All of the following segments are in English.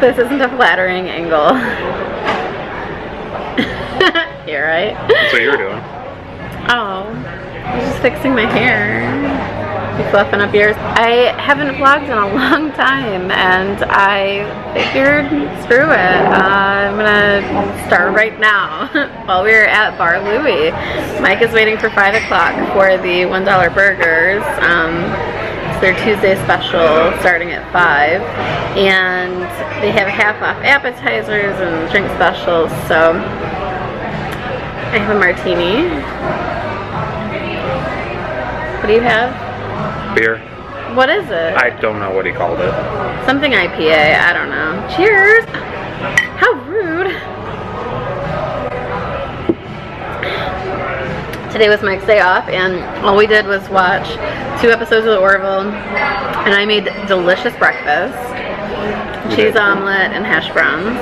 This isn't a flattering angle. Here, right? That's what you were doing. Oh, I was just fixing my hair. You fluffing up yours? I haven't vlogged in a long time, and I figured, screw it. I'm gonna start right now. While we're at Bar Louie, Mike is waiting for 5 o'clock for the $1 burgers. It's their Tuesday special starting at 5, and they have half off appetizers and drink specials. So I have a martini. What do you have? Beer. What is it? I don't know what he called it. Something IPA, I don't know. Cheers! How rude! Today was Mike's day off, and all we did was watch 2 episodes of The Orville, and I made delicious breakfast. Cheese omelet and hash browns.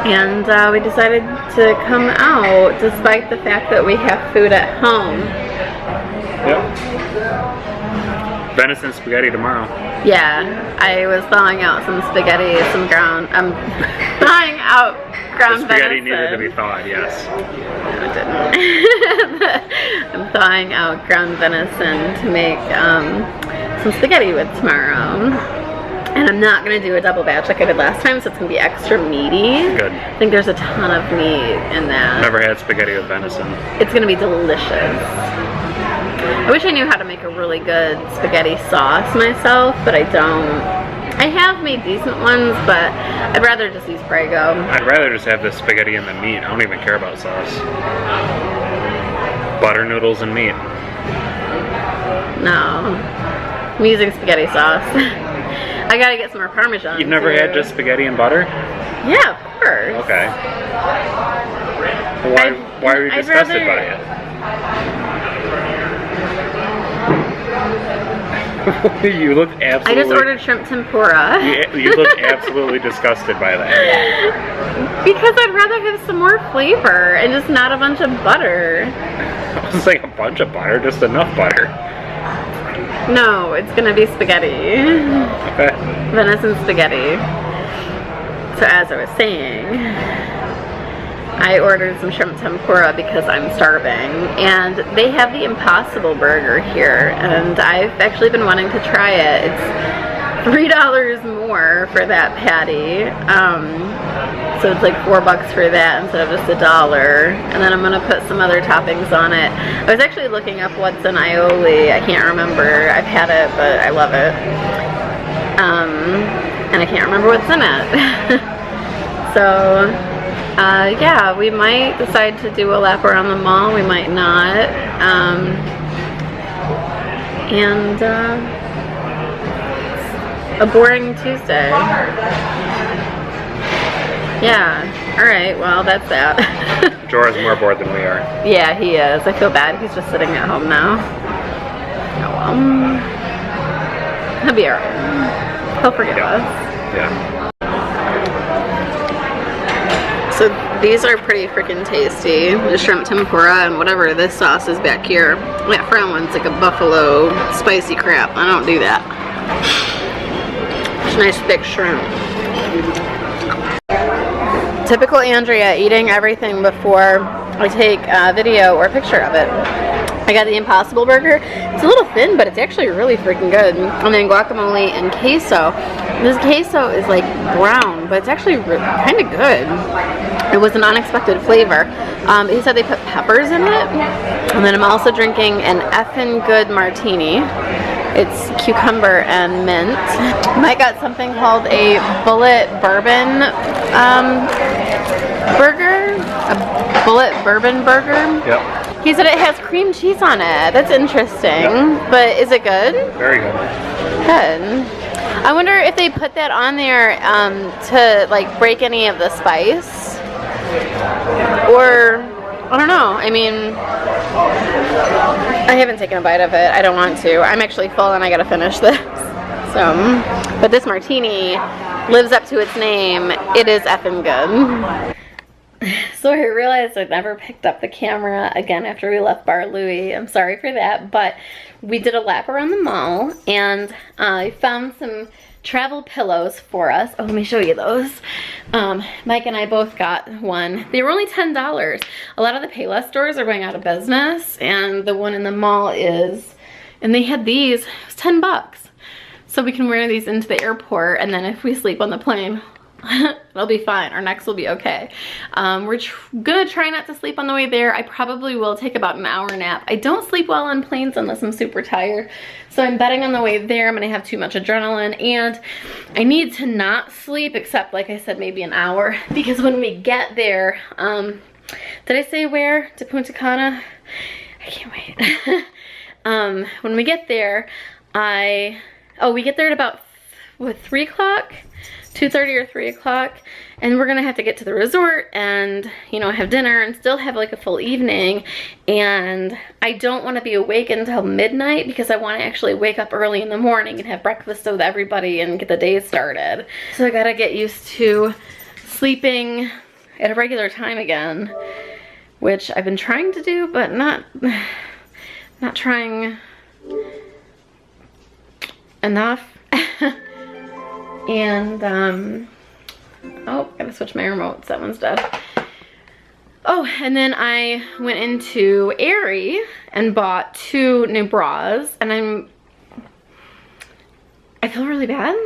And we decided to come out despite the fact that we have food at home. Yep. Venison spaghetti tomorrow. Yeah, I was thawing out some spaghetti, some ground, thawing out ground the spaghetti venison. needed to be thawed, yes. No, it didn't. I'm thawing out ground venison to make some spaghetti with tomorrow. And I'm not going to do a double batch like I did last time, so it's going to be extra meaty. Good. I think there's a ton of meat in that. Never had spaghetti with venison. It's going to be delicious. I wish I knew how to make a really good spaghetti sauce myself, but I don't. I have made decent ones, but I'd rather just use Prego. I'd rather just have the spaghetti and the meat. I don't even care about sauce. Butter, noodles, and meat. No. I'm using spaghetti sauce. I gotta get some more Parmesan. You've never had just spaghetti and butter? Yeah, of course. Okay. Why are you disgusted by it? You look absolutely... I just ordered shrimp tempura. You look absolutely disgusted by that. Because I'd rather have some more flavor and just not a bunch of butter. It's like a bunch of butter, just enough butter. No, it's gonna be spaghetti. Okay. Venison spaghetti. So as I was saying, I ordered some shrimp tempura because I'm starving, and they have the Impossible Burger here, and I've actually been wanting to try it. It's $3 more for that patty, so it's like $4 for that instead of just $1, and then I'm gonna put some other toppings on it. I was actually looking up what's in aioli. I can't remember. I've had it, but I love it, and I can't remember what's in it. So yeah, we might decide to do a lap around the mall, we might not, and a boring Tuesday. Yeah, alright, well that's that. Jorah's more bored than we are. Yeah, he is. I feel bad, he's just sitting at home now. Oh well. He'll be alright. He'll forgive us. Yeah. So these are pretty freaking tasty. The shrimp tempura and whatever this sauce is back here. That front one's like a buffalo spicy crap. I don't do that. It's nice thick shrimp. Typical Andrea, eating everything before I take a video or a picture of it. I got the Impossible Burger. It's a little thin, but it's actually really freaking good. And then guacamole and queso. This queso is like brown, but it's actually kind of good. It was an unexpected flavor. He said they put peppers in it. And then I'm also drinking an effing good martini. It's cucumber and mint. Mike got something called a bullet bourbon burger. A bullet bourbon burger. Yep. He said it has cream cheese on it. That's interesting. Yep. But is it good? Very good. Good. I wonder if they put that on there to like break any of the spice, or I don't know. I mean, I haven't taken a bite of it. I don't want to. I'm actually full and I gotta finish this. So, but this martini lives up to its name. It is effing good. So I realized I never picked up the camera again after we left Bar Louie. I'm sorry for that, but we did a lap around the mall and I found some travel pillows for us. Oh, let me show you those. Mike and I both got one. They were only $10. A lot of the Payless stores are going out of business, and the one in the mall is, and they had these, it was 10 bucks. So we can wear these into the airport, and then if we sleep on the plane, it'll be fine. Our necks will be okay. We're gonna try not to sleep on the way there. I probably will take about an hour nap. I don't sleep well on planes unless I'm super tired. So I'm betting on the way there I'm gonna have too much adrenaline, and I need to not sleep except, like I said, maybe an hour, because when we get there, did I say where? To Punta Cana? I can't wait. When we get there, we get there at about, what, 3 o'clock? 2:30 or 3 o'clock, and we're gonna have to get to the resort and, you know, have dinner and still have like a full evening. And I don't want to be awake until midnight because I want to actually wake up early in the morning and have breakfast with everybody and get the day started. So I gotta get used to sleeping at a regular time again, which I've been trying to do, but not trying enough. And, oh, gotta switch my remotes, that one's dead. Oh, and then I went into Aerie and bought 2 new bras, and I feel really bad.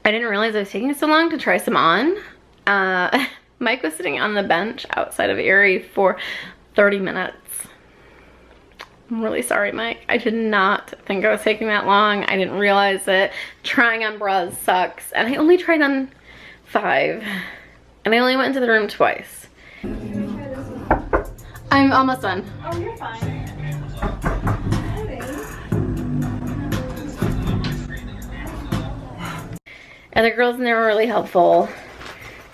I didn't realize it was taking so long to try some on. Mike was sitting on the bench outside of Aerie for 30 minutes. I'm really sorry, Mike. I did not think I was taking that long. I didn't realize it. Trying on bras sucks. And I only tried on 5. And I only went into the room twice. I'm almost done. Oh, you're fine. And the girls in there were really helpful.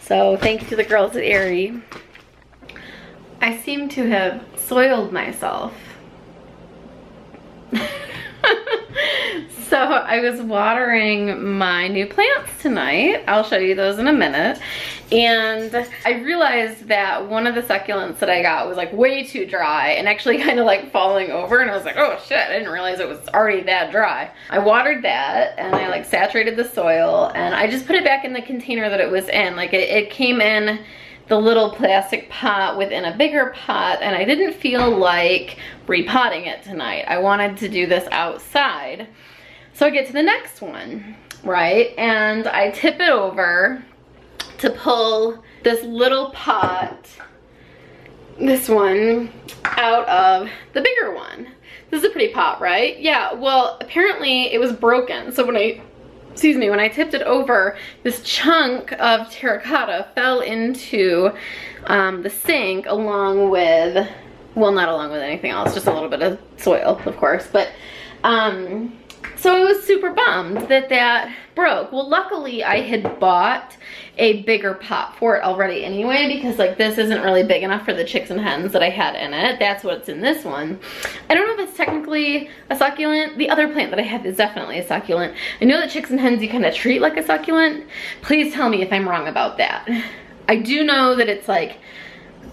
So thank you to the girls at Aerie. I seem to have soiled myself. So I was watering my new plants tonight. I'll show you those in a minute. And I realized that one of the succulents that I got was like way too dry and actually kind of like falling over, and I was like, oh shit, I didn't realize it was already that dry. I watered that and I like saturated the soil, and I just put it back in the container that it was in. Like it came in the little plastic pot within a bigger pot, and I didn't feel like repotting it tonight. I wanted to do this outside. So I get to the next one, right? And I tip it over to pull this little pot, this one, out of the bigger one. This is a pretty pot, right? Yeah, well, apparently it was broken. So when I tipped it over, this chunk of terracotta fell into the sink along with, well, not along with anything else, just a little bit of soil, of course. But so I was super bummed that that broke. Well, luckily I had bought a bigger pot for it already anyway, because like this isn't really big enough for the chicks and hens that I had in it. That's what's in this one. I don't know if it's technically a succulent. The other plant that I have is definitely a succulent. I know that chicks and hens you kind of treat like a succulent. Please tell me if I'm wrong about that. I do know that it's like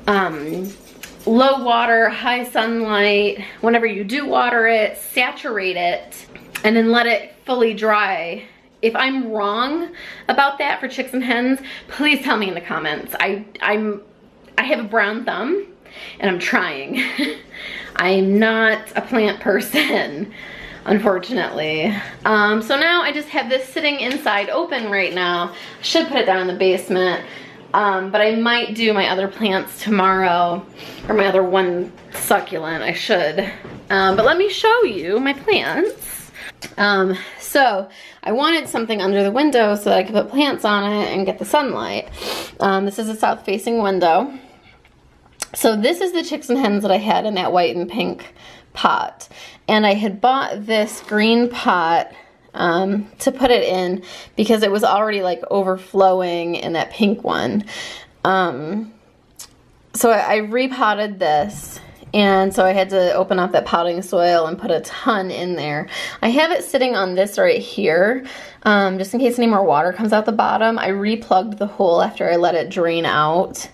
low water, high sunlight. Whenever you do water it, saturate it, and then let it fully dry. If I'm wrong about that for chicks and hens, please tell me in the comments. I have a brown thumb and I'm trying. I'm not a plant person, unfortunately. So now I just have this sitting inside open right now. I should put it down in the basement. But I might do my other plants tomorrow, or my other one succulent, I should. But let me show you my plants. So I wanted something under the window so that I could put plants on it and get the sunlight. This is a south facing window. So this is the chicks and hens that I had in that white and pink pot. And I had bought this green pot to put it in because it was already like overflowing in that pink one. So I repotted this, and so I had to open up that potting soil and put a ton in there. I have it sitting on this right here, just in case any more water comes out the bottom. I replugged the hole after I let it drain out.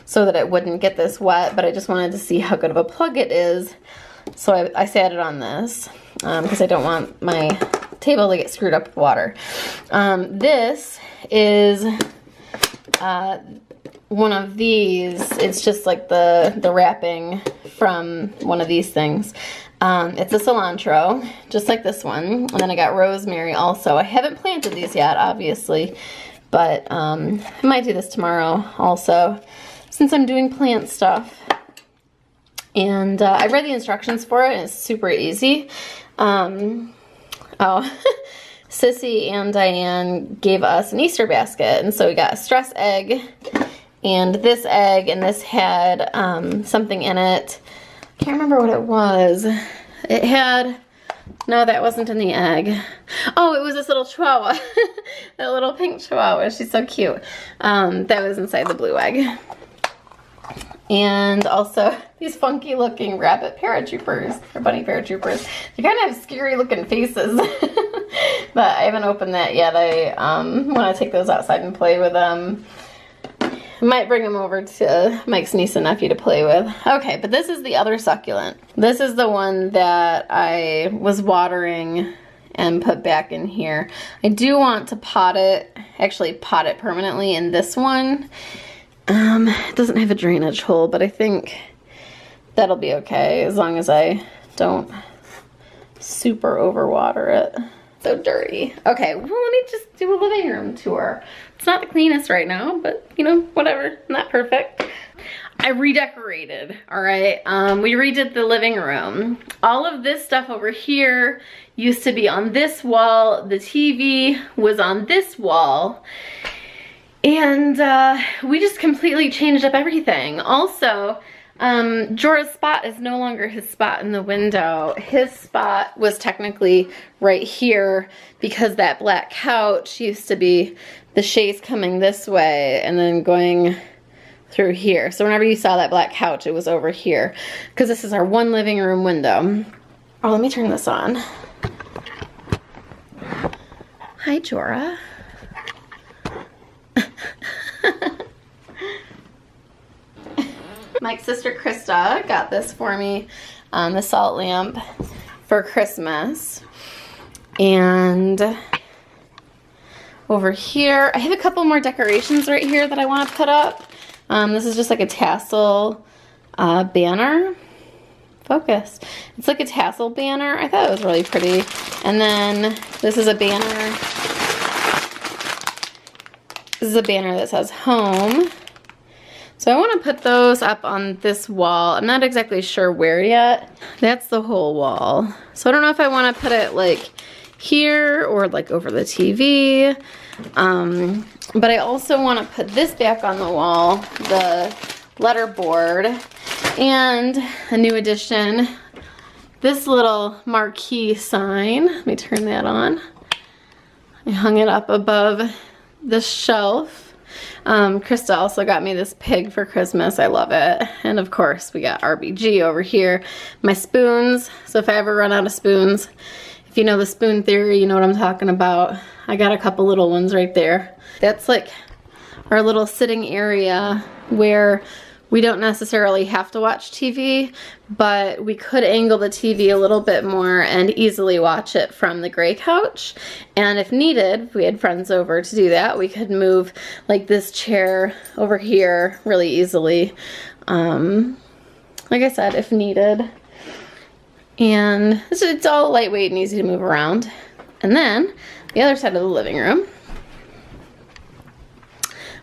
so that it wouldn't get this wet, but I just wanted to see how good of a plug it is. So I sat it on this because I don't want my table to get screwed up with water. This is one of these. It's just like the wrapping from one of these things. It's a cilantro, just like this one. And then I got rosemary also. I haven't planted these yet, obviously, but I might do this tomorrow also, since I'm doing plant stuff. And I read the instructions for it, and it's super easy. Oh, Sissy and Diane gave us an Easter basket, and so we got a stress egg, and this had something in it. Can't remember what it was. It had, no, that wasn't in the egg. Oh, it was this little chihuahua. That little pink chihuahua. She's so cute. That was inside the blue egg. And also these funky looking rabbit paratroopers, or bunny paratroopers. They kind of have scary looking faces. But I haven't opened that yet. I want to take those outside and play with them. Might bring them over to Mike's niece and nephew to play with. Okay, but this is the other succulent. This is the one that I was watering and put back in here. I do want to pot it permanently in this one. It doesn't have a drainage hole, but I think that'll be okay as long as I don't super overwater it. So dirty. Okay, well, let me just do a living room tour. It's not the cleanest right now, but you know, whatever, not perfect. I redecorated, all right? We redid the living room. All of this stuff over here used to be on this wall. The TV was on this wall. And we just completely changed up everything. Also, Jorah's spot is no longer his spot in the window. His spot was technically right here because that black couch used to be the chaise coming this way and then going through here. So whenever you saw that black couch, it was over here because this is our one living room window. Oh, let me turn this on. Hi, Jorah. Mike's sister Krista got this for me, the salt lamp for Christmas. And over here, I have a couple more decorations right here that I want to put up. This is just like a tassel banner. Focus. It's like a tassel banner. I thought it was really pretty. And then this is a banner. This is a banner that says home. So I want to put those up on this wall. I'm not exactly sure where yet. That's the whole wall. So I don't know if I want to put it like here or like over the TV. But I also want to put this back on the wall, the letterboard, and a new addition, this little marquee sign. Let me turn that on. I hung it up above the shelf. Krista also got me this pig for Christmas. I love it. And of course, we got RBG over here. My spoons. So if I ever run out of spoons, if you know the spoon theory, you know what I'm talking about. I got a couple little ones right there. That's like our little sitting area where we don't necessarily have to watch TV, but we could angle the TV a little bit more and easily watch it from the gray couch. And if needed, if we had friends over to do that, we could move like this chair over here really easily. Like I said, if needed. And it's all lightweight and easy to move around. And then the other side of the living room,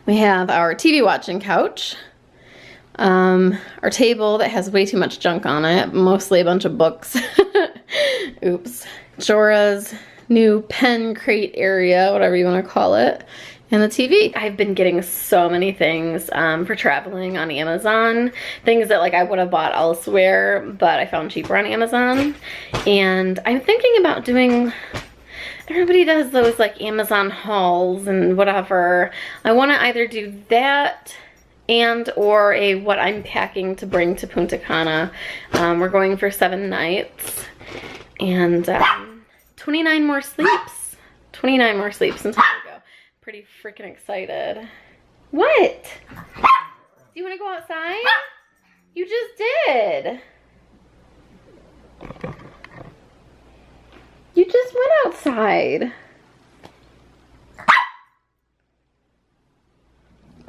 we have our TV watching couch. Our table that has way too much junk on it, mostly a bunch of books. Oops. Jorah's new pen crate area, whatever you want to call it, and the TV. I've been getting so many things for traveling on Amazon, things that like I would have bought elsewhere, but I found cheaper on Amazon. And I'm thinking about doing, everybody does those like Amazon hauls and whatever. I want to either do that and or a what I'm packing to bring to Punta Cana. We're going for 7 nights and 29 more sleeps. 29 more sleeps until we go. Pretty freaking excited. What? Do you want to go outside? You just did. You just went outside.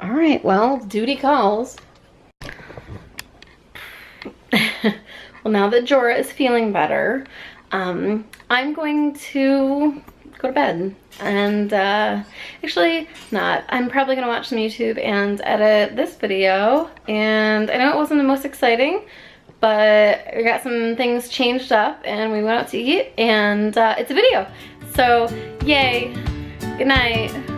All right, well, duty calls. Well, now that Jorah is feeling better, I'm going to go to bed. And actually not. I'm probably gonna watch some YouTube and edit this video. And I know it wasn't the most exciting, but we got some things changed up and we went out to eat and it's a video. So yay, good night.